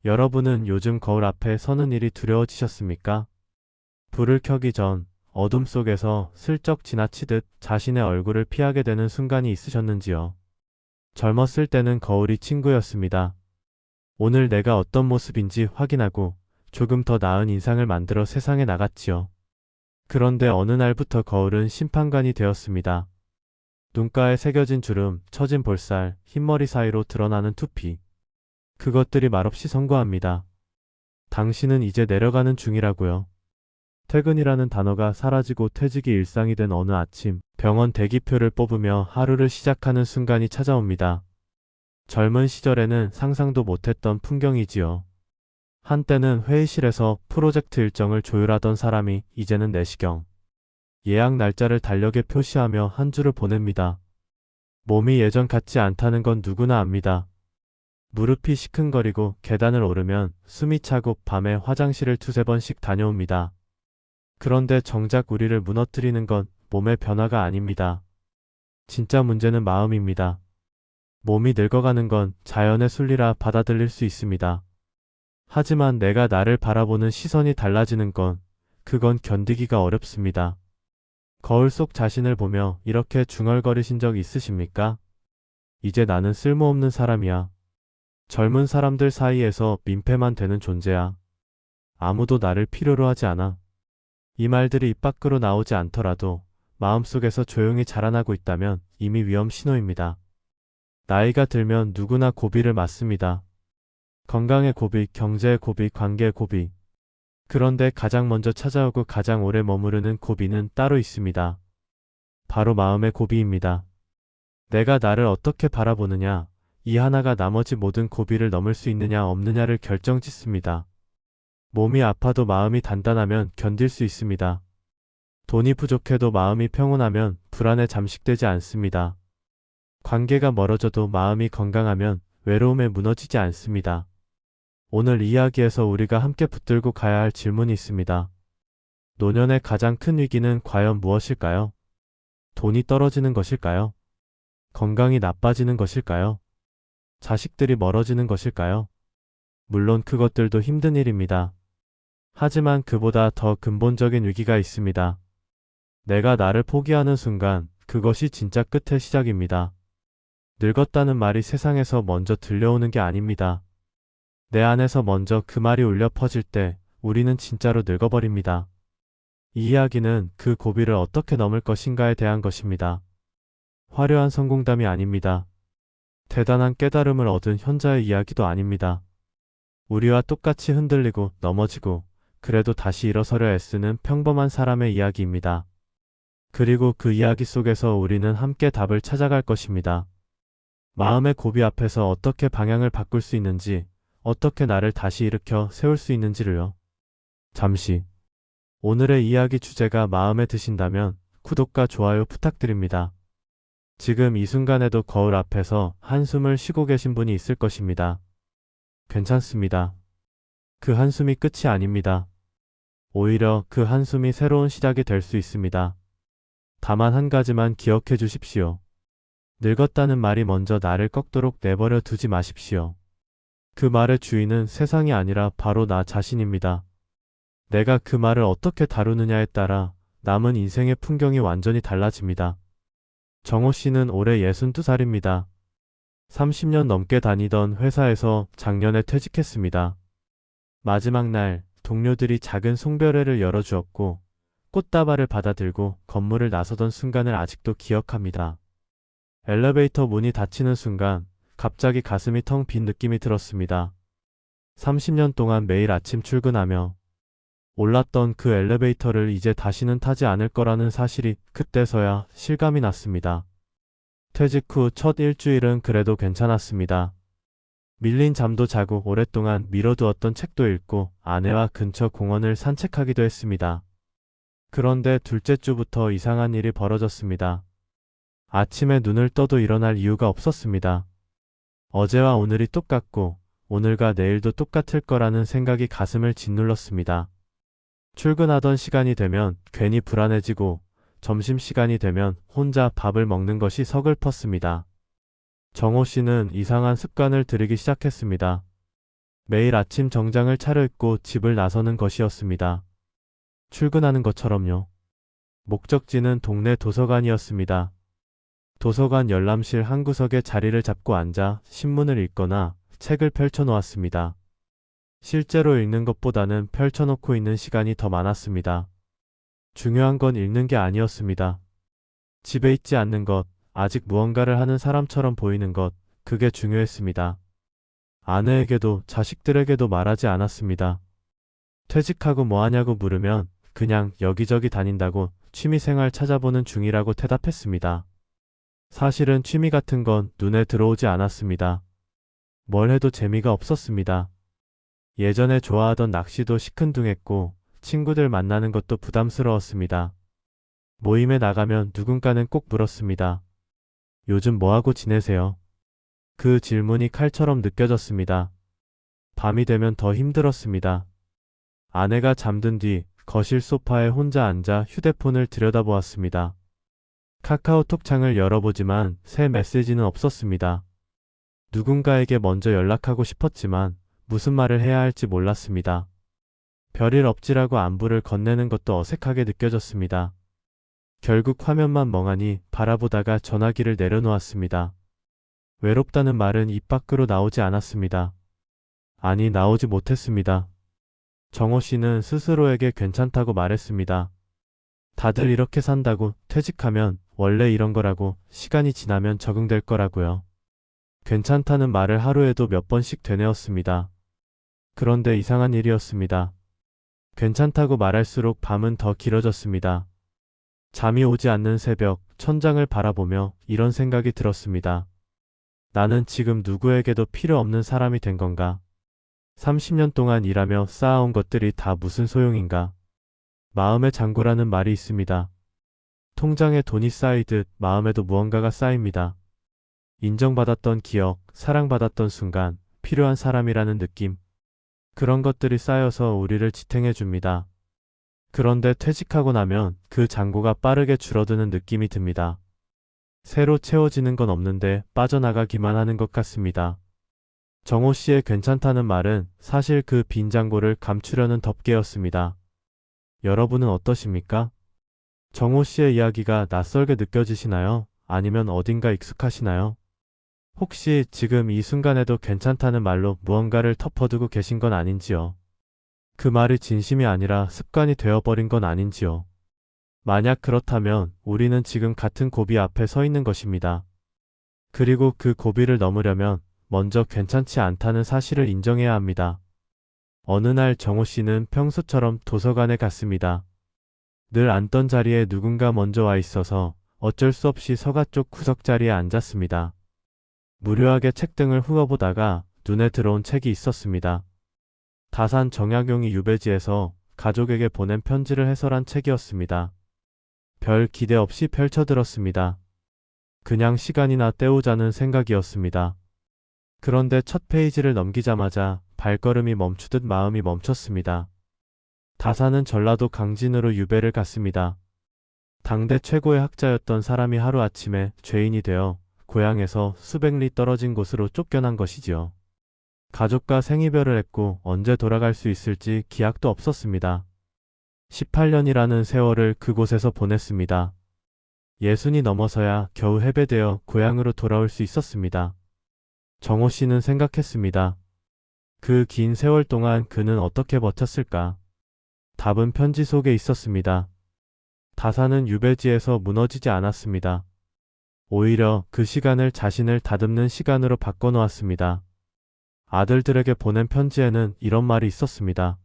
여러분은 요즘 거울 앞에 서는 일이 두려워지셨습니까? 불을 켜기 전 어둠 속에서 슬쩍 지나치듯 자신의 얼굴을 피하게 되는 순간이 있으셨는지요? 젊었을 때는 거울이 친구였습니다. 오늘 내가 어떤 모습인지 확인하고 조금 더 나은 인상을 만들어 세상에 나갔지요. 그런데 어느 날부터 거울은 심판관이 되었습니다. 눈가에 새겨진 주름, 처진 볼살, 흰머리 사이로 드러나는 투피. 그것들이 말없이 선고합니다. 당신은 이제 내려가는 중이라고요. 퇴근이라는 단어가 사라지고 퇴직이 일상이 된 어느 아침, 병원 대기표를 뽑으며 하루를 시작하는 순간이 찾아옵니다. 젊은 시절에는 상상도 못했던 풍경이지요. 한때는 회의실에서 프로젝트 일정을 조율하던 사람이 이제는 내시경, 예약 날짜를 달력에 표시하며 한 주를 보냅니다. 몸이 예전 같지 않다는 건 누구나 압니다. 무릎이 시큰거리고 계단을 오르면 숨이 차고 밤에 화장실을 두세 번씩 다녀옵니다. 그런데 정작 우리를 무너뜨리는 건 몸의 변화가 아닙니다. 진짜 문제는 마음입니다. 몸이 늙어가는 건 자연의 순리라 받아들일 수 있습니다. 하지만 내가 나를 바라보는 시선이 달라지는 건 그건 견디기가 어렵습니다. 거울 속 자신을 보며 이렇게 중얼거리신 적 있으십니까? 이제 나는 쓸모없는 사람이야. 젊은 사람들 사이에서 민폐만 되는 존재야. 아무도 나를 필요로 하지 않아. 이 말들이 입 밖으로 나오지 않더라도 마음속에서 조용히 자라나고 있다면 이미 위험 신호입니다. 나이가 들면 누구나 고비를 맞습니다. 건강의 고비, 경제의 고비, 관계의 고비. 그런데 가장 먼저 찾아오고 가장 오래 머무르는 고비는 따로 있습니다. 바로 마음의 고비입니다. 내가 나를 어떻게 바라보느냐, 이 하나가 나머지 모든 고비를 넘을 수 있느냐 없느냐를 결정짓습니다. 몸이 아파도 마음이 단단하면 견딜 수 있습니다. 돈이 부족해도 마음이 평온하면 불안에 잠식되지 않습니다. 관계가 멀어져도 마음이 건강하면 외로움에 무너지지 않습니다. 오늘 이야기에서 우리가 함께 붙들고 가야 할 질문이 있습니다. 노년의 가장 큰 위기는 과연 무엇일까요? 돈이 떨어지는 것일까요? 건강이 나빠지는 것일까요? 자식들이 멀어지는 것일까요? 물론 그것들도 힘든 일입니다. 하지만 그보다 더 근본적인 위기가 있습니다. 내가 나를 포기하는 순간 그것이 진짜 끝의 시작입니다. 늙었다는 말이 세상에서 먼저 들려오는 게 아닙니다. 내 안에서 먼저 그 말이 울려 퍼질 때 우리는 진짜로 늙어버립니다. 이 이야기는 그 고비를 어떻게 넘을 것인가에 대한 것입니다. 화려한 성공담이 아닙니다. 대단한 깨달음을 얻은 현자의 이야기도 아닙니다. 우리와 똑같이 흔들리고 넘어지고 그래도 다시 일어서려 애쓰는 평범한 사람의 이야기입니다. 그리고 그 이야기 속에서 우리는 함께 답을 찾아갈 것입니다. 마음의 고비 앞에서 어떻게 방향을 바꿀 수 있는지, 어떻게 나를 다시 일으켜 세울 수 있는지를요. 잠시. 오늘의 이야기 주제가 마음에 드신다면 구독과 좋아요 부탁드립니다. 지금 이 순간에도 거울 앞에서 한숨을 쉬고 계신 분이 있을 것입니다. 괜찮습니다. 그 한숨이 끝이 아닙니다. 오히려 그 한숨이 새로운 시작이 될 수 있습니다. 다만 한 가지만 기억해 주십시오. 늙었다는 말이 먼저 나를 꺾도록 내버려 두지 마십시오. 그 말의 주인은 세상이 아니라 바로 나 자신입니다. 내가 그 말을 어떻게 다루느냐에 따라 남은 인생의 풍경이 완전히 달라집니다. 정호 씨는 올해 62살입니다. 30년 넘게 다니던 회사에서 작년에 퇴직했습니다. 마지막 날 동료들이 작은 송별회를 열어주었고 꽃다발을 받아들고 건물을 나서던 순간을 아직도 기억합니다. 엘리베이터 문이 닫히는 순간 갑자기 가슴이 텅 빈 느낌이 들었습니다. 30년 동안 매일 아침 출근하며 올랐던 그 엘리베이터를 이제 다시는 타지 않을 거라는 사실이 그때서야 실감이 났습니다. 퇴직 후 첫 일주일은 그래도 괜찮았습니다. 밀린 잠도 자고 오랫동안 미뤄두었던 책도 읽고 아내와 근처 공원을 산책하기도 했습니다. 그런데 둘째 주부터 이상한 일이 벌어졌습니다. 아침에 눈을 떠도 일어날 이유가 없었습니다. 어제와 오늘이 똑같고 오늘과 내일도 똑같을 거라는 생각이 가슴을 짓눌렀습니다. 출근하던 시간이 되면 괜히 불안해지고 점심시간이 되면 혼자 밥을 먹는 것이 서글펐습니다. 정호 씨는 이상한 습관을 들이기 시작했습니다. 매일 아침 정장을 차려입고 집을 나서는 것이었습니다. 출근하는 것처럼요. 목적지는 동네 도서관이었습니다. 도서관 열람실 한 구석에 자리를 잡고 앉아 신문을 읽거나 책을 펼쳐놓았습니다. 실제로 읽는 것보다는 펼쳐놓고 있는 시간이 더 많았습니다. 중요한 건 읽는 게 아니었습니다. 집에 있지 않는 것, 아직 무언가를 하는 사람처럼 보이는 것, 그게 중요했습니다. 아내에게도 자식들에게도 말하지 않았습니다. 퇴직하고 뭐 하냐고 물으면 그냥 여기저기 다닌다고 취미생활 찾아보는 중이라고 대답했습니다. 사실은 취미 같은 건 눈에 들어오지 않았습니다. 뭘 해도 재미가 없었습니다. 예전에 좋아하던 낚시도 시큰둥했고 친구들 만나는 것도 부담스러웠습니다. 모임에 나가면 누군가는 꼭 물었습니다. 요즘 뭐하고 지내세요? 그 질문이 칼처럼 느껴졌습니다. 밤이 되면 더 힘들었습니다. 아내가 잠든 뒤 거실 소파에 혼자 앉아 휴대폰을 들여다보았습니다. 카카오톡 창을 열어보지만 새 메시지는 없었습니다. 누군가에게 먼저 연락하고 싶었지만 무슨 말을 해야 할지 몰랐습니다. 별일 없지라고 안부를 건네는 것도 어색하게 느껴졌습니다. 결국 화면만 멍하니 바라보다가 전화기를 내려놓았습니다. 외롭다는 말은 입 밖으로 나오지 않았습니다. 아니, 나오지 못했습니다. 정호 씨는 스스로에게 괜찮다고 말했습니다. 다들 이렇게 산다고, 퇴직하면 원래 이런 거라고, 시간이 지나면 적응될 거라고요. 괜찮다는 말을 하루에도 몇 번씩 되뇌었습니다. 그런데 이상한 일이었습니다. 괜찮다고 말할수록 밤은 더 길어졌습니다. 잠이 오지 않는 새벽, 천장을 바라보며 이런 생각이 들었습니다. 나는 지금 누구에게도 필요 없는 사람이 된 건가? 30년 동안 일하며 쌓아온 것들이 다 무슨 소용인가? 마음의 잔고라는 말이 있습니다. 통장에 돈이 쌓이듯 마음에도 무언가가 쌓입니다. 인정받았던 기억, 사랑받았던 순간, 필요한 사람이라는 느낌. 그런 것들이 쌓여서 우리를 지탱해 줍니다. 그런데 퇴직하고 나면 그 잔고가 빠르게 줄어드는 느낌이 듭니다. 새로 채워지는 건 없는데 빠져나가기만 하는 것 같습니다. 정호 씨의 괜찮다는 말은 사실 그 빈 잔고를 감추려는 덮개였습니다. 여러분은 어떠십니까? 정호 씨의 이야기가 낯설게 느껴지시나요? 아니면 어딘가 익숙하시나요? 혹시 지금 이 순간에도 괜찮다는 말로 무언가를 덮어두고 계신 건 아닌지요? 그 말이 진심이 아니라 습관이 되어버린 건 아닌지요? 만약 그렇다면 우리는 지금 같은 고비 앞에 서 있는 것입니다. 그리고 그 고비를 넘으려면 먼저 괜찮지 않다는 사실을 인정해야 합니다. 어느 날 정호 씨는 평소처럼 도서관에 갔습니다. 늘 앉던 자리에 누군가 먼저 와 있어서 어쩔 수 없이 서가 쪽 구석자리에 앉았습니다. 무료하게 책등을 훑어보다가 눈에 들어온 책이 있었습니다. 다산 정약용이 유배지에서 가족에게 보낸 편지를 해설한 책이었습니다. 별 기대 없이 펼쳐들었습니다. 그냥 시간이나 때우자는 생각이었습니다. 그런데 첫 페이지를 넘기자마자 발걸음이 멈추듯 마음이 멈췄습니다. 다산은 전라도 강진으로 유배를 갔습니다. 당대 최고의 학자였던 사람이 하루아침에 죄인이 되어 고향에서 수백 리 떨어진 곳으로 쫓겨난 것이지요. 가족과 생이별을 했고 언제 돌아갈 수 있을지 기약도 없었습니다. 18년이라는 세월을 그곳에서 보냈습니다. 60이 넘어서야 겨우 해배되어 고향으로 돌아올 수 있었습니다. 정호 씨는 생각했습니다. 그 긴 세월 동안 그는 어떻게 버텼을까? 답은 편지 속에 있었습니다. 다산은 유배지에서 무너지지 않았습니다. 오히려 그 시간을 자신을 다듬는 시간으로 바꿔놓았습니다. 아들들에게 보낸 편지에는 이런 말이 있었습니다.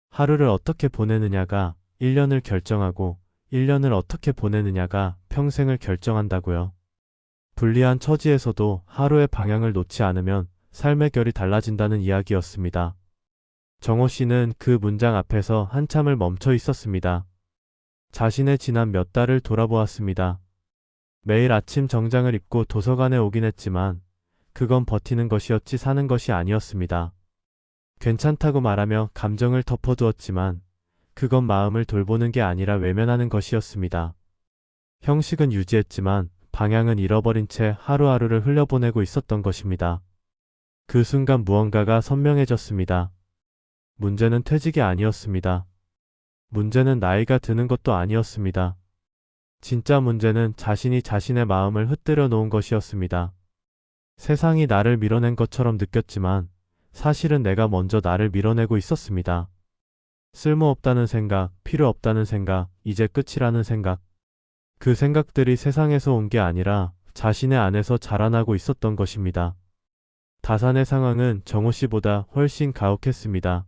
하루를 어떻게 보내느냐가 1년을 결정하고 1년을 어떻게 보내느냐가 평생을 결정한다고요. 불리한 처지에서도 하루의 방향을 놓지 않으면 삶의 결이 달라진다는 이야기였습니다. 정호 씨는 그 문장 앞에서 한참을 멈춰 있었습니다. 자신의 지난 몇 달을 돌아보았습니다. 매일 아침 정장을 입고 도서관에 오긴 했지만 그건 버티는 것이었지 사는 것이 아니었습니다. 괜찮다고 말하며 감정을 덮어두었지만 그건 마음을 돌보는 게 아니라 외면하는 것이었습니다. 형식은 유지했지만 방향은 잃어버린 채 하루하루를 흘려보내고 있었던 것입니다. 그 순간 무언가가 선명해졌습니다. 문제는 퇴직이 아니었습니다. 문제는 나이가 드는 것도 아니었습니다. 진짜 문제는 자신이 자신의 마음을 흩뜨려 놓은 것이었습니다. 세상이 나를 밀어낸 것처럼 느꼈지만 사실은 내가 먼저 나를 밀어내고 있었습니다. 쓸모없다는 생각, 필요 없다는 생각, 이제 끝이라는 생각. 그 생각들이 세상에서 온 게 아니라 자신의 안에서 자라나고 있었던 것입니다. 다산의 상황은 정호 씨보다 훨씬 가혹했습니다.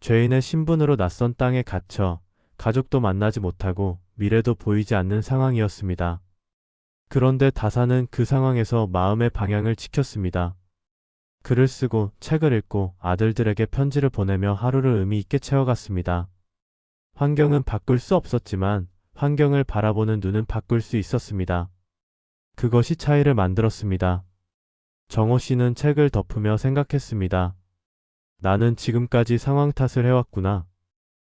죄인의 신분으로 낯선 땅에 갇혀 가족도 만나지 못하고 미래도 보이지 않는 상황이었습니다. 그런데 다산은 그 상황에서 마음의 방향을 지켰습니다. 글을 쓰고 책을 읽고 아들들에게 편지를 보내며 하루를 의미 있게 채워갔습니다. 환경은 바꿀 수 없었지만 환경을 바라보는 눈은 바꿀 수 있었습니다. 그것이 차이를 만들었습니다. 정호 씨는 책을 덮으며 생각했습니다. 나는 지금까지 상황 탓을 해왔구나.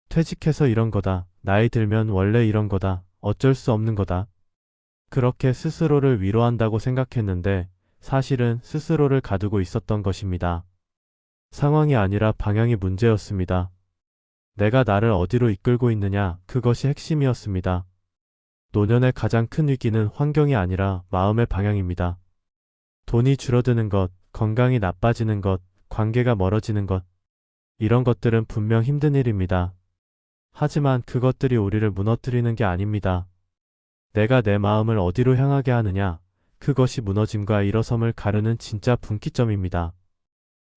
퇴직해서 이런 거다. 나이 들면 원래 이런 거다. 어쩔 수 없는 거다. 그렇게 스스로를 위로한다고 생각했는데 사실은 스스로를 가두고 있었던 것입니다. 상황이 아니라 방향이 문제였습니다. 내가 나를 어디로 이끌고 있느냐, 그것이 핵심이었습니다. 노년의 가장 큰 위기는 환경이 아니라 마음의 방향입니다. 돈이 줄어드는 것, 건강이 나빠지는 것, 관계가 멀어지는 것, 이런 것들은 분명 힘든 일입니다. 하지만 그것들이 우리를 무너뜨리는 게 아닙니다. 내가 내 마음을 어디로 향하게 하느냐, 그것이 무너짐과 일어섬을 가르는 진짜 분기점입니다.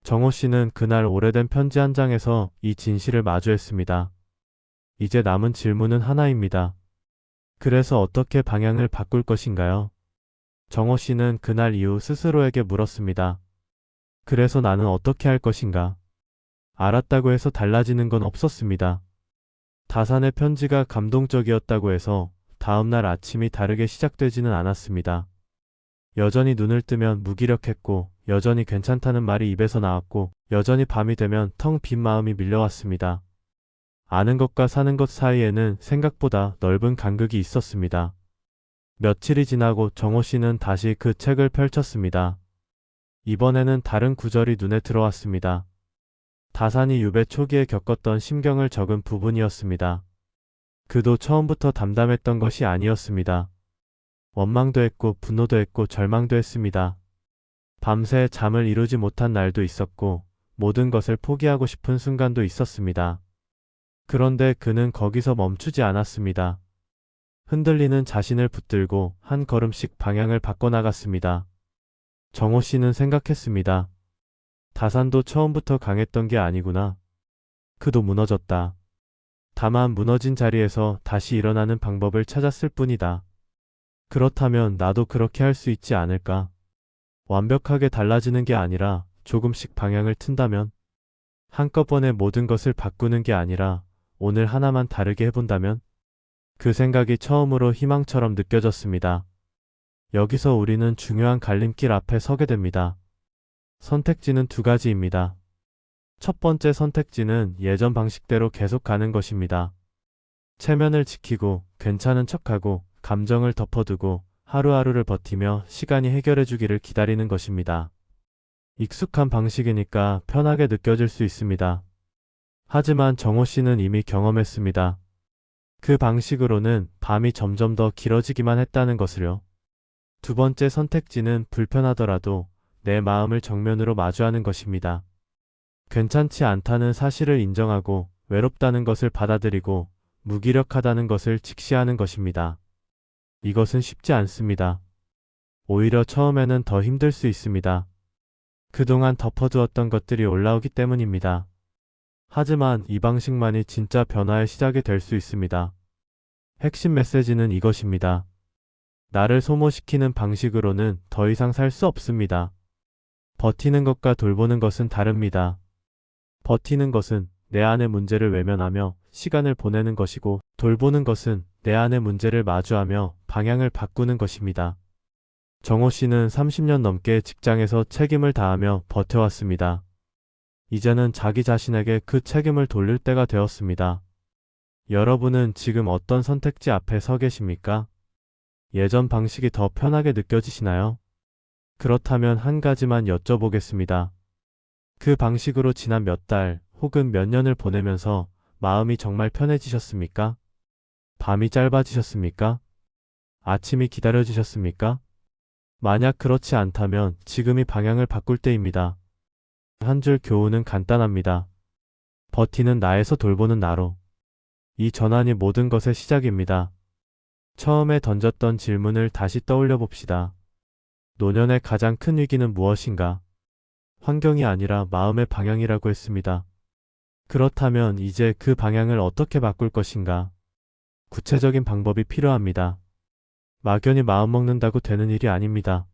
정호 씨는 그날 오래된 편지 한 장에서 이 진실을 마주했습니다. 이제 남은 질문은 하나입니다. 그래서 어떻게 방향을 바꿀 것인가요? 정호 씨는 그날 이후 스스로에게 물었습니다. 그래서 나는 어떻게 할 것인가? 알았다고 해서 달라지는 건 없었습니다. 다산의 편지가 감동적이었다고 해서 다음날 아침이 다르게 시작되지는 않았습니다. 여전히 눈을 뜨면 무기력했고 여전히 괜찮다는 말이 입에서 나왔고 여전히 밤이 되면 텅 빈 마음이 밀려왔습니다. 아는 것과 사는 것 사이에는 생각보다 넓은 간극이 있었습니다. 며칠이 지나고 정호 씨는 다시 그 책을 펼쳤습니다. 이번에는 다른 구절이 눈에 들어왔습니다. 다산이 유배 초기에 겪었던 심경을 적은 부분이었습니다. 그도 처음부터 담담했던 것이 아니었습니다. 원망도 했고 분노도 했고 절망도 했습니다. 밤새 잠을 이루지 못한 날도 있었고 모든 것을 포기하고 싶은 순간도 있었습니다. 그런데 그는 거기서 멈추지 않았습니다. 흔들리는 자신을 붙들고 한 걸음씩 방향을 바꿔나갔습니다. 정호 씨는 생각했습니다. 다산도 처음부터 강했던 게 아니구나. 그도 무너졌다. 다만 무너진 자리에서 다시 일어나는 방법을 찾았을 뿐이다. 그렇다면 나도 그렇게 할 수 있지 않을까? 완벽하게 달라지는 게 아니라 조금씩 방향을 튼다면? 한꺼번에 모든 것을 바꾸는 게 아니라 오늘 하나만 다르게 해본다면? 그 생각이 처음으로 희망처럼 느껴졌습니다. 여기서 우리는 중요한 갈림길 앞에 서게 됩니다. 선택지는 두 가지입니다. 첫 번째 선택지는 예전 방식대로 계속 가는 것입니다. 체면을 지키고 괜찮은 척하고 감정을 덮어두고 하루하루를 버티며 시간이 해결해 주기를 기다리는 것입니다. 익숙한 방식이니까 편하게 느껴질 수 있습니다. 하지만 정호 씨는 이미 경험했습니다. 그 방식으로는 밤이 점점 더 길어지기만 했다는 것을요. 두 번째 선택지는 불편하더라도 내 마음을 정면으로 마주하는 것입니다. 괜찮지 않다는 사실을 인정하고 외롭다는 것을 받아들이고 무기력하다는 것을 직시하는 것입니다. 이것은 쉽지 않습니다. 오히려 처음에는 더 힘들 수 있습니다. 그동안 덮어두었던 것들이 올라오기 때문입니다. 하지만 이 방식만이 진짜 변화의 시작이 될 수 있습니다. 핵심 메시지는 이것입니다. 나를 소모시키는 방식으로는 더 이상 살 수 없습니다. 버티는 것과 돌보는 것은 다릅니다. 버티는 것은 내 안의 문제를 외면하며 시간을 보내는 것이고 돌보는 것은 내 안의 문제를 마주하며 방향을 바꾸는 것입니다. 정호 씨는 30년 넘게 직장에서 책임을 다하며 버텨왔습니다. 이제는 자기 자신에게 그 책임을 돌릴 때가 되었습니다. 여러분은 지금 어떤 선택지 앞에 서 계십니까? 예전 방식이 더 편하게 느껴지시나요? 그렇다면 한 가지만 여쭤보겠습니다. 그 방식으로 지난 몇 달 혹은 몇 년을 보내면서 마음이 정말 편해지셨습니까? 밤이 짧아지셨습니까? 아침이 기다려지셨습니까? 만약 그렇지 않다면 지금이 방향을 바꿀 때입니다. 한 줄 교훈은 간단합니다. 버티는 나에서 돌보는 나로. 이 전환이 모든 것의 시작입니다. 처음에 던졌던 질문을 다시 떠올려 봅시다. 노년의 가장 큰 위기는 무엇인가? 환경이 아니라 마음의 방향이라고 했습니다. 그렇다면 이제 그 방향을 어떻게 바꿀 것인가? 구체적인 방법이 필요합니다. 막연히 마음먹는다고 되는 일이 아닙니다.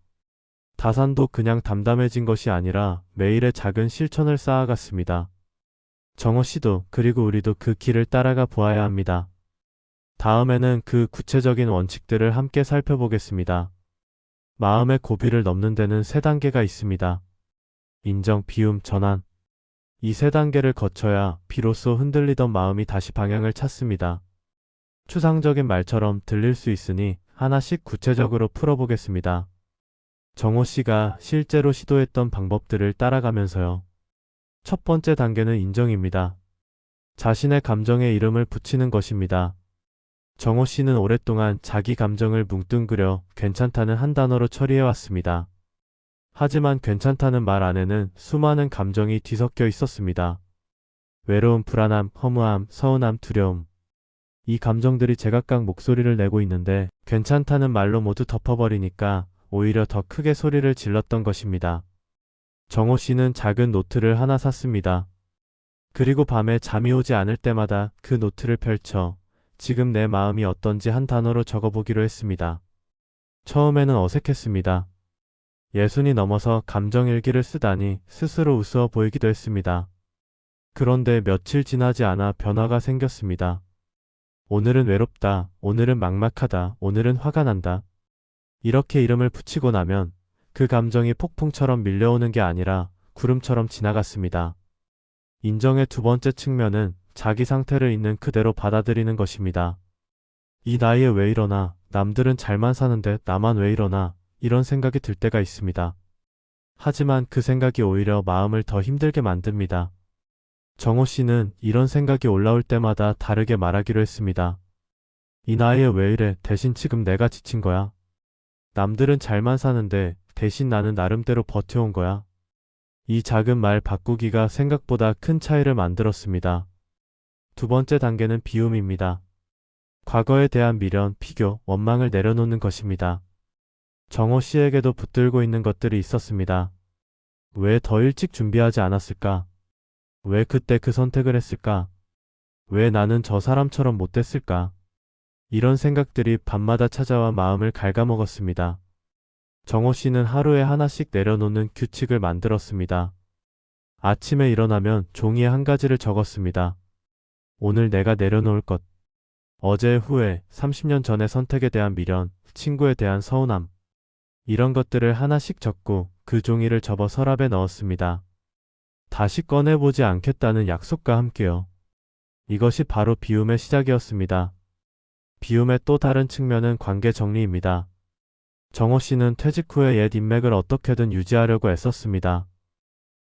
다산도 그냥 담담해진 것이 아니라 매일의 작은 실천을 쌓아갔습니다. 정호 씨도 그리고 우리도 그 길을 따라가 보아야 합니다. 다음에는 그 구체적인 원칙들을 함께 살펴보겠습니다. 마음의 고비를 넘는 데는 세 단계가 있습니다. 인정, 비움, 전환. 이 세 단계를 거쳐야 비로소 흔들리던 마음이 다시 방향을 찾습니다. 추상적인 말처럼 들릴 수 있으니 하나씩 구체적으로 풀어보겠습니다. 정호 씨가 실제로 시도했던 방법들을 따라가면서요. 첫 번째 단계는 인정입니다. 자신의 감정에 이름을 붙이는 것입니다. 정호 씨는 오랫동안 자기 감정을 뭉뚱그려 괜찮다는 한 단어로 처리해왔습니다. 하지만 괜찮다는 말 안에는 수많은 감정이 뒤섞여 있었습니다. 외로움, 불안함, 허무함, 서운함, 두려움. 이 감정들이 제각각 목소리를 내고 있는데 괜찮다는 말로 모두 덮어버리니까 오히려 더 크게 소리를 질렀던 것입니다. 정호 씨는 작은 노트를 하나 샀습니다. 그리고 밤에 잠이 오지 않을 때마다 그 노트를 펼쳐 지금 내 마음이 어떤지 한 단어로 적어보기로 했습니다. 처음에는 어색했습니다. 60이 넘어서 감정일기를 쓰다니 스스로 우스워 보이기도 했습니다. 그런데 며칠 지나지 않아 변화가 생겼습니다. 오늘은 외롭다, 오늘은 막막하다, 오늘은 화가 난다. 이렇게 이름을 붙이고 나면 그 감정이 폭풍처럼 밀려오는 게 아니라 구름처럼 지나갔습니다. 인정의 두 번째 측면은 자기 상태를 있는 그대로 받아들이는 것입니다. 이 나이에 왜 이러나, 남들은 잘만 사는데 나만 왜 이러나, 이런 생각이 들 때가 있습니다. 하지만 그 생각이 오히려 마음을 더 힘들게 만듭니다. 정호 씨는 이런 생각이 올라올 때마다 다르게 말하기로 했습니다. 이 나이에 왜 이래, 대신 지금 내가 지친 거야. 남들은 잘만 사는데 대신 나는 나름대로 버텨온 거야. 이 작은 말 바꾸기가 생각보다 큰 차이를 만들었습니다. 두 번째 단계는 비움입니다. 과거에 대한 미련, 피교, 원망을 내려놓는 것입니다. 정호 씨에게도 붙들고 있는 것들이 있었습니다. 왜 더 일찍 준비하지 않았을까? 왜 그때 그 선택을 했을까? 왜 나는 저 사람처럼 못됐을까? 이런 생각들이 밤마다 찾아와 마음을 갉아먹었습니다. 정호 씨는 하루에 하나씩 내려놓는 규칙을 만들었습니다. 아침에 일어나면 종이에 한 가지를 적었습니다. 오늘 내가 내려놓을 것. 어제의 후회, 30년 전의 선택에 대한 미련, 친구에 대한 서운함. 이런 것들을 하나씩 적고 그 종이를 접어 서랍에 넣었습니다. 다시 꺼내보지 않겠다는 약속과 함께요. 이것이 바로 비움의 시작이었습니다. 비움의 또 다른 측면은 관계 정리입니다. 정호 씨는 퇴직 후에 옛 인맥을 어떻게든 유지하려고 애썼습니다.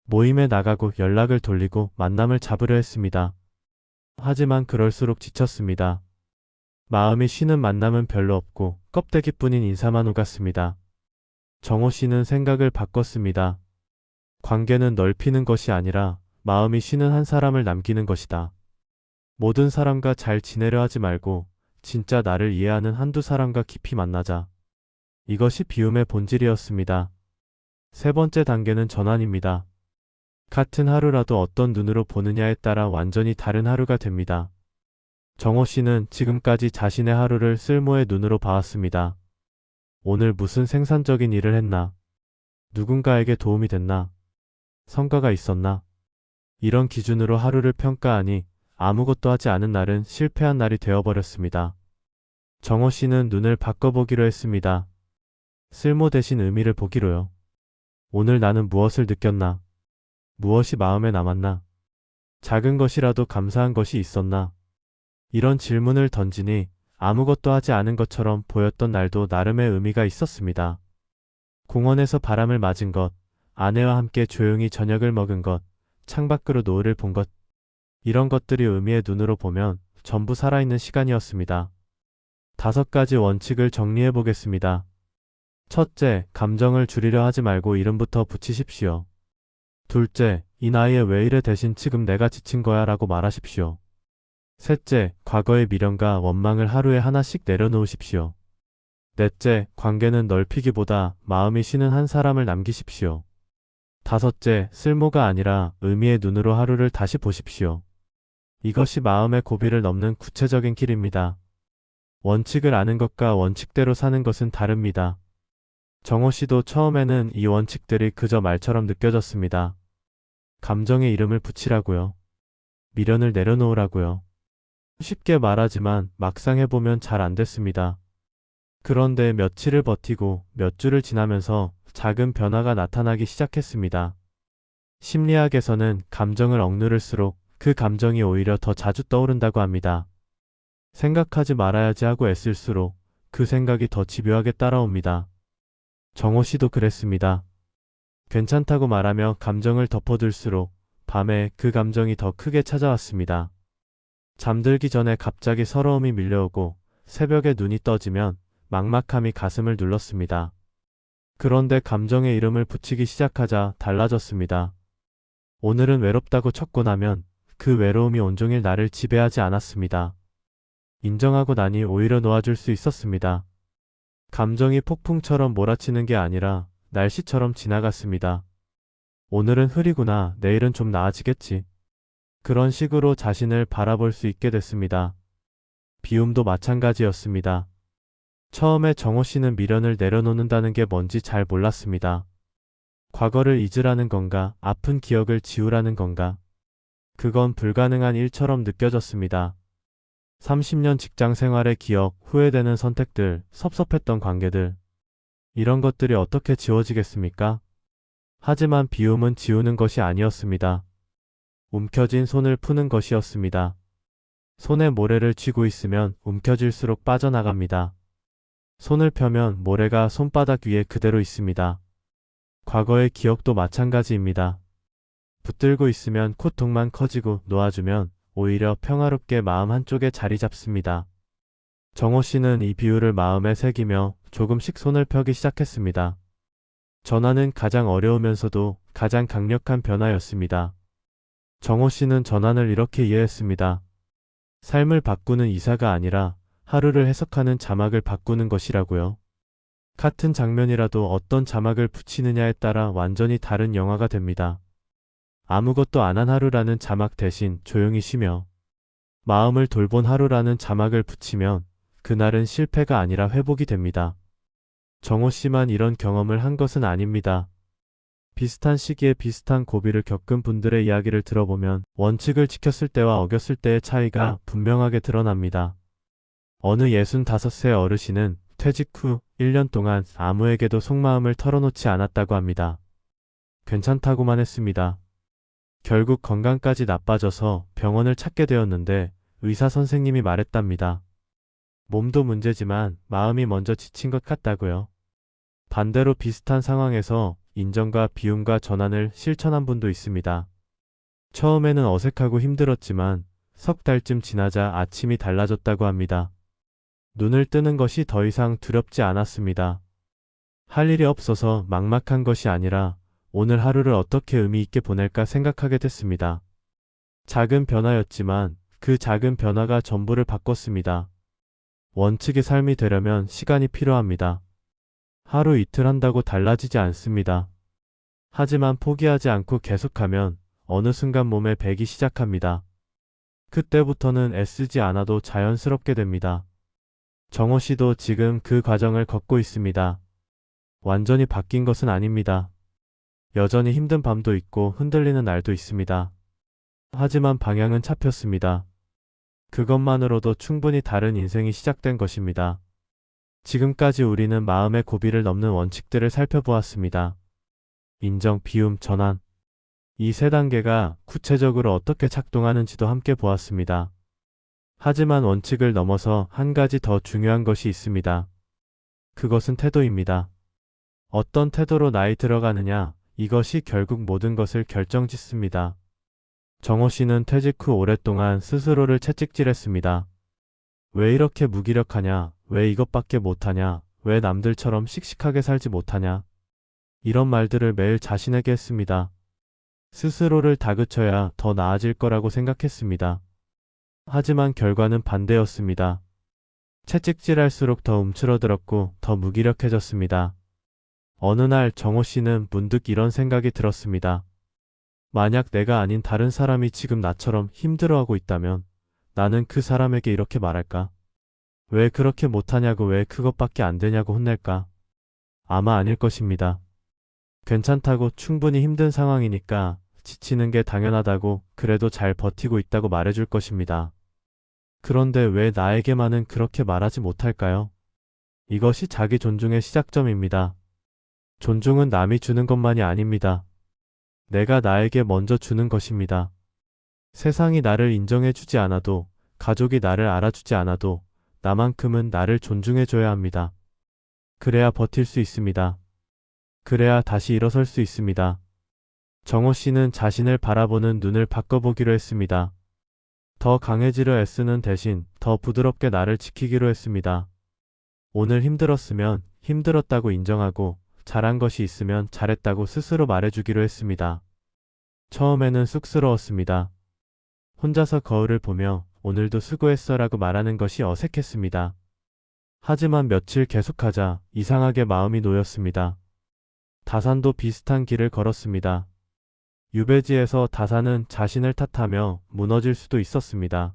모임에 나가고 연락을 돌리고 만남을 잡으려 했습니다. 하지만 그럴수록 지쳤습니다. 마음이 쉬는 만남은 별로 없고 껍데기뿐인 인사만 오갔습니다. 정호 씨는 생각을 바꿨습니다. 관계는 넓히는 것이 아니라 마음이 쉬는 한 사람을 남기는 것이다. 모든 사람과 잘 지내려 하지 말고 진짜 나를 이해하는 한두 사람과 깊이 만나자. 이것이 비움의 본질이었습니다. 세 번째 단계는 전환입니다. 같은 하루라도 어떤 눈으로 보느냐에 따라 완전히 다른 하루가 됩니다. 정호 씨는 지금까지 자신의 하루를 쓸모의 눈으로 봐왔습니다. 오늘 무슨 생산적인 일을 했나? 누군가에게 도움이 됐나? 성과가 있었나? 이런 기준으로 하루를 평가하니 아무것도 하지 않은 날은 실패한 날이 되어버렸습니다. 정호 씨는 눈을 바꿔보기로 했습니다. 쓸모 대신 의미를 보기로요. 오늘 나는 무엇을 느꼈나? 무엇이 마음에 남았나? 작은 것이라도 감사한 것이 있었나? 이런 질문을 던지니 아무것도 하지 않은 것처럼 보였던 날도 나름의 의미가 있었습니다. 공원에서 바람을 맞은 것, 아내와 함께 조용히 저녁을 먹은 것, 창밖으로 노을을 본 것, 이런 것들이 의미의 눈으로 보면 전부 살아있는 시간이었습니다. 5가지 원칙을 정리해 보겠습니다. 첫째, 감정을 줄이려 하지 말고 이름부터 붙이십시오. 둘째, 이 나이에 왜 이래 대신 지금 내가 지친 거야 라고 말하십시오. 셋째, 과거의 미련과 원망을 하루에 하나씩 내려놓으십시오. 넷째, 관계는 넓히기보다 마음이 쉬는 한 사람을 남기십시오. 다섯째, 쓸모가 아니라 의미의 눈으로 하루를 다시 보십시오. 이것이 마음의 고비를 넘는 구체적인 길입니다. 원칙을 아는 것과 원칙대로 사는 것은 다릅니다. 정호 씨도 처음에는 이 원칙들이 그저 말처럼 느껴졌습니다. 감정의 이름을 붙이라고요. 미련을 내려놓으라고요. 쉽게 말하지만 막상 해보면 잘 안 됐습니다. 그런데 며칠을 버티고 몇 주를 지나면서 작은 변화가 나타나기 시작했습니다. 심리학에서는 감정을 억누를수록 그 감정이 오히려 더 자주 떠오른다고 합니다. 생각하지 말아야지 하고 애쓸수록 그 생각이 더 집요하게 따라옵니다. 정호 씨도 그랬습니다. 괜찮다고 말하며 감정을 덮어둘수록 밤에 그 감정이 더 크게 찾아왔습니다. 잠들기 전에 갑자기 서러움이 밀려오고 새벽에 눈이 떠지면 막막함이 가슴을 눌렀습니다. 그런데 감정의 이름을 붙이기 시작하자 달라졌습니다. 오늘은 외롭다고 쳤고 나면 그 외로움이 온종일 나를 지배하지 않았습니다. 인정하고 나니 오히려 놓아줄 수 있었습니다. 감정이 폭풍처럼 몰아치는 게 아니라 날씨처럼 지나갔습니다. 오늘은 흐리구나, 내일은 좀 나아지겠지. 그런 식으로 자신을 바라볼 수 있게 됐습니다. 비움도 마찬가지였습니다. 처음에 정호 씨는 미련을 내려놓는다는 게 뭔지 잘 몰랐습니다. 과거를 잊으라는 건가, 아픈 기억을 지우라는 건가. 그건 불가능한 일처럼 느껴졌습니다. 30년 직장 생활의 기억, 후회되는 선택들, 섭섭했던 관계들. 이런 것들이 어떻게 지워지겠습니까? 하지만 비움은 지우는 것이 아니었습니다. 움켜진 손을 푸는 것이었습니다. 손에 모래를 쥐고 있으면 움켜질수록 빠져나갑니다. 손을 펴면 모래가 손바닥 위에 그대로 있습니다. 과거의 기억도 마찬가지입니다. 붙들고 있으면 고통만 커지고 놓아주면 오히려 평화롭게 마음 한쪽에 자리 잡습니다. 정호 씨는 이 비유를 마음에 새기며 조금씩 손을 펴기 시작했습니다. 전환은 가장 어려우면서도 가장 강력한 변화였습니다. 정호 씨는 전환을 이렇게 이해했습니다. 삶을 바꾸는 이사가 아니라 하루를 해석하는 자막을 바꾸는 것이라고요. 같은 장면이라도 어떤 자막을 붙이느냐에 따라 완전히 다른 영화가 됩니다. 아무것도 안 한 하루라는 자막 대신 조용히 쉬며 마음을 돌본 하루라는 자막을 붙이면 그날은 실패가 아니라 회복이 됩니다. 정호 씨만 이런 경험을 한 것은 아닙니다. 비슷한 시기에 비슷한 고비를 겪은 분들의 이야기를 들어보면 원칙을 지켰을 때와 어겼을 때의 차이가 분명하게 드러납니다. 어느 65세 어르신은 퇴직 후 1년 동안 아무에게도 속마음을 털어놓지 않았다고 합니다. 괜찮다고만 했습니다. 결국 건강까지 나빠져서 병원을 찾게 되었는데 의사 선생님이 말했답니다. 몸도 문제지만 마음이 먼저 지친 것 같다고요. 반대로 비슷한 상황에서 인정과 비움과 전환을 실천한 분도 있습니다. 처음에는 어색하고 힘들었지만 석 달쯤 지나자 아침이 달라졌다고 합니다. 눈을 뜨는 것이 더 이상 두렵지 않았습니다. 할 일이 없어서 막막한 것이 아니라 오늘 하루를 어떻게 의미 있게 보낼까 생각하게 됐습니다. 작은 변화였지만 그 작은 변화가 전부를 바꿨습니다. 원칙의 삶이 되려면 시간이 필요합니다. 하루 이틀 한다고 달라지지 않습니다. 하지만 포기하지 않고 계속하면 어느 순간 몸에 배기 시작합니다. 그때부터는 애쓰지 않아도 자연스럽게 됩니다. 정호 씨도 지금 그 과정을 걷고 있습니다. 완전히 바뀐 것은 아닙니다. 여전히 힘든 밤도 있고 흔들리는 날도 있습니다. 하지만 방향은 잡혔습니다. 그것만으로도 충분히 다른 인생이 시작된 것입니다. 지금까지 우리는 마음의 고비를 넘는 원칙들을 살펴보았습니다. 인정, 비움, 전환. 이 세 단계가 구체적으로 어떻게 작동하는지도 함께 보았습니다. 하지만 원칙을 넘어서 한 가지 더 중요한 것이 있습니다. 그것은 태도입니다. 어떤 태도로 나이 들어가느냐, 이것이 결국 모든 것을 결정짓습니다. 정호 씨는 퇴직 후 오랫동안 스스로를 채찍질했습니다. 왜 이렇게 무기력하냐? 왜 이것밖에 못하냐? 왜 남들처럼 씩씩하게 살지 못하냐? 이런 말들을 매일 자신에게 했습니다. 스스로를 다그쳐야 더 나아질 거라고 생각했습니다. 하지만 결과는 반대였습니다. 채찍질할수록 더 움츠러들었고 더 무기력해졌습니다. 어느 날 정호 씨는 문득 이런 생각이 들었습니다. 만약 내가 아닌 다른 사람이 지금 나처럼 힘들어하고 있다면 나는 그 사람에게 이렇게 말할까? 왜 그렇게 못하냐고, 왜 그것밖에 안 되냐고 혼낼까? 아마 아닐 것입니다. 괜찮다고, 충분히 힘든 상황이니까 지치는 게 당연하다고, 그래도 잘 버티고 있다고 말해줄 것입니다. 그런데 왜 나에게만은 그렇게 말하지 못할까요? 이것이 자기 존중의 시작점입니다. 존중은 남이 주는 것만이 아닙니다. 내가 나에게 먼저 주는 것입니다. 세상이 나를 인정해주지 않아도, 가족이 나를 알아주지 않아도 나만큼은 나를 존중해줘야 합니다. 그래야 버틸 수 있습니다. 그래야 다시 일어설 수 있습니다. 정호 씨는 자신을 바라보는 눈을 바꿔보기로 했습니다. 더 강해지려 애쓰는 대신 더 부드럽게 나를 지키기로 했습니다. 오늘 힘들었으면 힘들었다고 인정하고, 잘한 것이 있으면 잘했다고 스스로 말해주기로 했습니다. 처음에는 쑥스러웠습니다. 혼자서 거울을 보며 오늘도 수고했어라고 말하는 것이 어색했습니다. 하지만 며칠 계속하자 이상하게 마음이 놓였습니다. 다산도 비슷한 길을 걸었습니다. 유배지에서 다산은 자신을 탓하며 무너질 수도 있었습니다.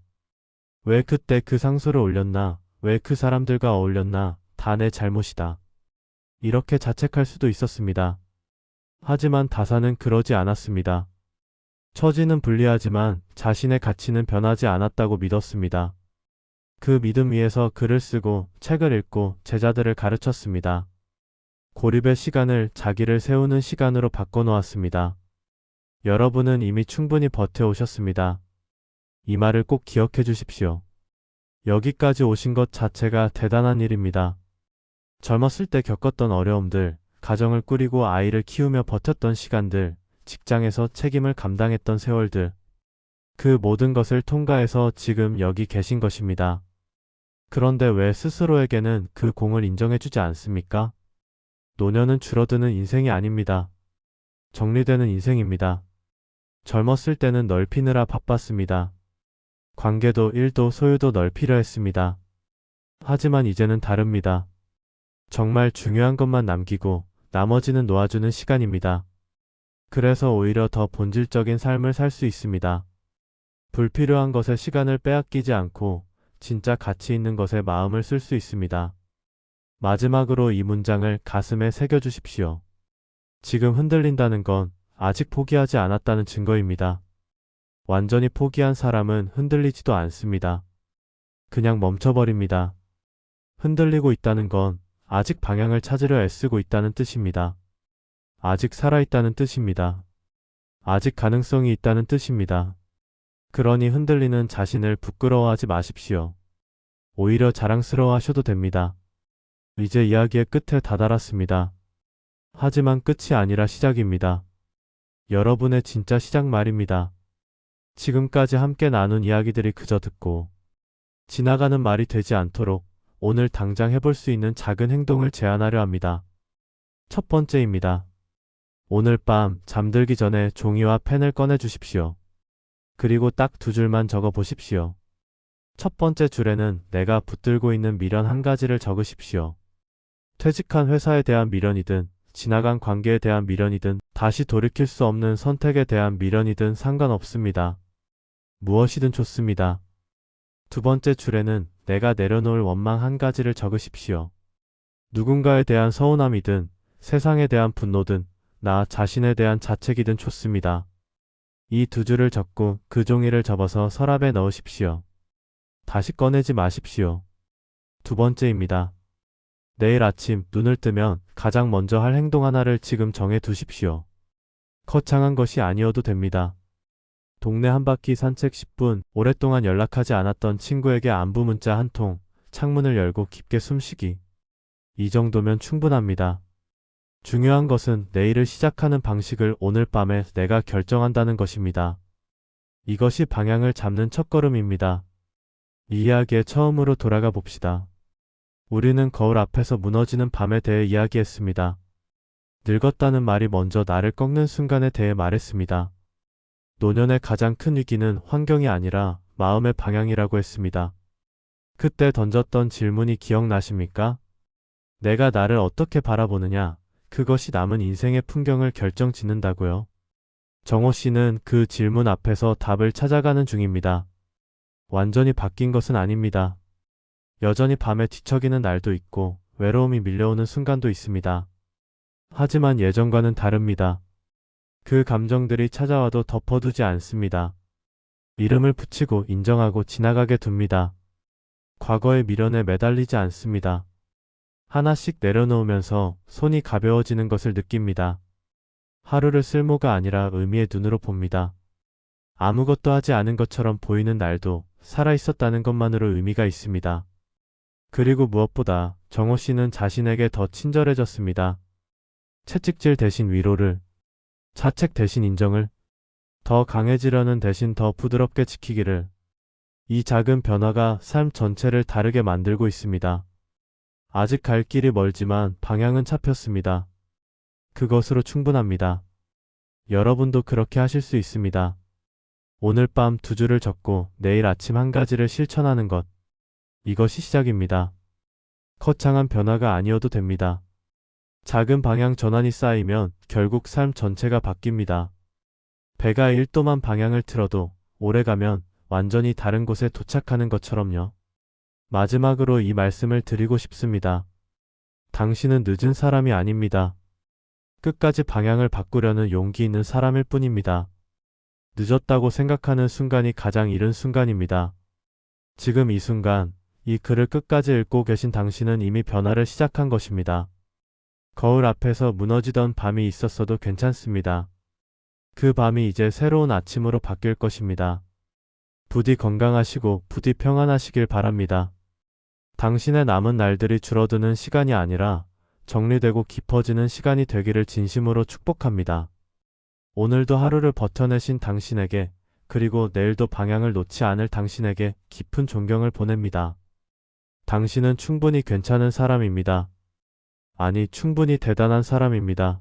왜 그때 그 상소를 올렸나? 왜 그 사람들과 어울렸나? 다 내 잘못이다. 이렇게 자책할 수도 있었습니다. 하지만 다산은 그러지 않았습니다. 처지는 불리하지만 자신의 가치는 변하지 않았다고 믿었습니다. 그 믿음 위에서 글을 쓰고 책을 읽고 제자들을 가르쳤습니다. 고립의 시간을 자기를 세우는 시간으로 바꿔놓았습니다. 여러분은 이미 충분히 버텨오셨습니다. 이 말을 꼭 기억해 주십시오. 여기까지 오신 것 자체가 대단한 일입니다. 젊었을 때 겪었던 어려움들, 가정을 꾸리고 아이를 키우며 버텼던 시간들, 직장에서 책임을 감당했던 세월들, 그 모든 것을 통과해서 지금 여기 계신 것입니다. 그런데 왜 스스로에게는 그 공을 인정해주지 않습니까? 노년은 줄어드는 인생이 아닙니다. 정리되는 인생입니다. 젊었을 때는 넓히느라 바빴습니다. 관계도 일도 소유도 넓히려 했습니다. 하지만 이제는 다릅니다. 정말 중요한 것만 남기고 나머지는 놓아주는 시간입니다. 그래서 오히려 더 본질적인 삶을 살 수 있습니다. 불필요한 것에 시간을 빼앗기지 않고 진짜 가치 있는 것에 마음을 쓸 수 있습니다. 마지막으로 이 문장을 가슴에 새겨주십시오. 지금 흔들린다는 건 아직 포기하지 않았다는 증거입니다. 완전히 포기한 사람은 흔들리지도 않습니다. 그냥 멈춰버립니다. 흔들리고 있다는 건 아직 방향을 찾으려 애쓰고 있다는 뜻입니다. 아직 살아있다는 뜻입니다. 아직 가능성이 있다는 뜻입니다. 그러니 흔들리는 자신을 부끄러워하지 마십시오. 오히려 자랑스러워하셔도 됩니다. 이제 이야기의 끝에 다다랐습니다. 하지만 끝이 아니라 시작입니다. 여러분의 진짜 시작 말입니다. 지금까지 함께 나눈 이야기들이 그저 듣고 지나가는 말이 되지 않도록 오늘 당장 해볼 수 있는 작은 행동을 제안하려 합니다. 첫 번째입니다. 오늘 밤 잠들기 전에 종이와 펜을 꺼내 주십시오. 그리고 딱 2줄만 적어 보십시오. 첫 번째 줄에는 내가 붙들고 있는 미련 한 가지를 적으십시오. 퇴직한 회사에 대한 미련이든 지나간 관계에 대한 미련이든 다시 돌이킬 수 없는 선택에 대한 미련이든 상관없습니다. 무엇이든 좋습니다. 두 번째 줄에는 내가 내려놓을 원망 한 가지를 적으십시오. 누군가에 대한 서운함이든 세상에 대한 분노든 나 자신에 대한 자책이든 좋습니다. 이 2줄을 적고 그 종이를 접어서 서랍에 넣으십시오. 다시 꺼내지 마십시오. 두 번째입니다. 내일 아침 눈을 뜨면 가장 먼저 할 행동 하나를 지금 정해 두십시오. 거창한 것이 아니어도 됩니다. 동네 한 바퀴 산책 10분, 오랫동안 연락하지 않았던 친구에게 안부 문자 한 통, 창문을 열고 깊게 숨쉬기. 이 정도면 충분합니다. 중요한 것은 내일을 시작하는 방식을 오늘 밤에 내가 결정한다는 것입니다. 이것이 방향을 잡는 첫걸음입니다. 이 이야기의 처음으로 돌아가 봅시다. 우리는 거울 앞에서 무너지는 밤에 대해 이야기했습니다. 늙었다는 말이 먼저 나를 꺾는 순간에 대해 말했습니다. 노년의 가장 큰 위기는 환경이 아니라 마음의 방향이라고 했습니다. 그때 던졌던 질문이 기억나십니까? 내가 나를 어떻게 바라보느냐, 그것이 남은 인생의 풍경을 결정짓는다고요. 정호 씨는 그 질문 앞에서 답을 찾아가는 중입니다. 완전히 바뀐 것은 아닙니다. 여전히 밤에 뒤척이는 날도 있고 외로움이 밀려오는 순간도 있습니다. 하지만 예전과는 다릅니다. 그 감정들이 찾아와도 덮어두지 않습니다. 이름을 붙이고 인정하고 지나가게 둡니다. 과거의 미련에 매달리지 않습니다. 하나씩 내려놓으면서 손이 가벼워지는 것을 느낍니다. 하루를 쓸모가 아니라 의미의 눈으로 봅니다. 아무것도 하지 않은 것처럼 보이는 날도 살아있었다는 것만으로 의미가 있습니다. 그리고 무엇보다 정호 씨는 자신에게 더 친절해졌습니다. 채찍질 대신 위로를, 자책 대신 인정을, 더 강해지려는 대신 더 부드럽게 지키기를. 이 작은 변화가 삶 전체를 다르게 만들고 있습니다. 아직 갈 길이 멀지만 방향은 잡혔습니다. 그것으로 충분합니다. 여러분도 그렇게 하실 수 있습니다. 오늘 밤 2줄을 적고 내일 아침 1가지를 실천하는 것. 이것이 시작입니다. 거창한 변화가 아니어도 됩니다. 작은 방향 전환이 쌓이면 결국 삶 전체가 바뀝니다. 배가 1도만 방향을 틀어도 오래가면 완전히 다른 곳에 도착하는 것처럼요. 마지막으로 이 말씀을 드리고 싶습니다. 당신은 늦은 사람이 아닙니다. 끝까지 방향을 바꾸려는 용기 있는 사람일 뿐입니다. 늦었다고 생각하는 순간이 가장 이른 순간입니다. 지금 이 순간, 이 글을 끝까지 읽고 계신 당신은 이미 변화를 시작한 것입니다. 거울 앞에서 무너지던 밤이 있었어도 괜찮습니다. 그 밤이 이제 새로운 아침으로 바뀔 것입니다. 부디 건강하시고 부디 평안하시길 바랍니다. 당신의 남은 날들이 줄어드는 시간이 아니라 정리되고 깊어지는 시간이 되기를 진심으로 축복합니다. 오늘도 하루를 버텨내신 당신에게, 그리고 내일도 방향을 놓지 않을 당신에게 깊은 존경을 보냅니다. 당신은 충분히 괜찮은 사람입니다. 아니, 충분히 대단한 사람입니다.